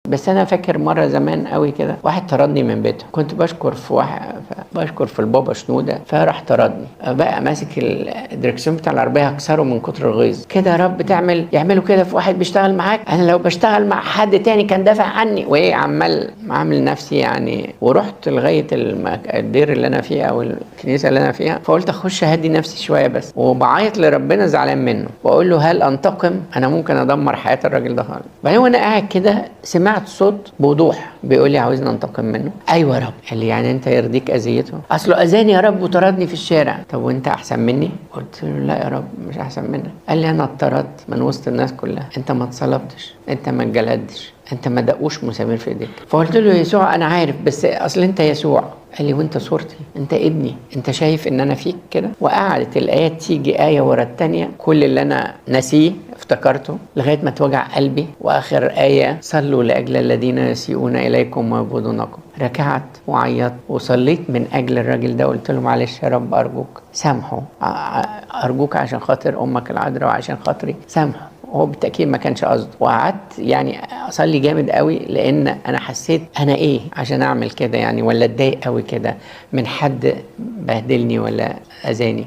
بس انا فاكر مره زمان قوي كده واحد طردني من بيته، كنت بشكر في البابا شنوده، فراح طردني، بقى ماسك الدركسيون بتاع العربيه هكسره من كتر الغيظ. كده يا رب يعملوا كده في واحد بيشتغل معاك؟ انا لو بشتغل مع حد تاني كان دافع عني. وايه عمال عامل نفسي يعني. ورحت لغايه الدير اللي انا فيها او الكنيسه اللي انا فيها، فقلت اخش اهدي نفسي شويه بس، وبعيط لربنا زعلان منه واقول له هل انتقم؟ انا ممكن ادمر حياه الراجل ده خالص. بعدين وانا قاعد كده سمعت صوت بوضوح بيقول لي عاوزني انتقم منه. ايوه يا رب. قال لي يعني انت يرضيك اذيته؟ اصله اذاني يا رب وطردني في الشارع. طب وانت احسن مني؟ قلت له لا يا رب مش احسن منك. قال لي انا اتطردت من وسط الناس كلها، انت ما اتصلبتش، انت ما اتجلدتش، انت ما دقوش مسامير في ايديك. فقلت له يسوع انا عارف، بس اصل انت يسوع. قال لي وانت صورتي، انت ابني، انت شايف ان انا فيك كده. وقعدت الايات تيجي ايه ورا التانيه، كل اللي انا نسيه افتكرته لغايه ما توجع قلبي. واخر ايه صلوا لاجل الذين يسيئون اليكم ويبغضونكم. ركعت وعيطت وصليت من اجل الراجل ده، قلت له معلش يا رب ارجوك سامحه، ارجوك عشان خاطر امك العذراء وعشان خاطري سامحه. هو بالتأكيد ما كانش قصده. وقعدت يعني اصلي جامد قوي، لان انا حسيت انا ايه عشان اعمل كده يعني، ولا اتضايق قوي كده من حد بهدلني ولا اذاني.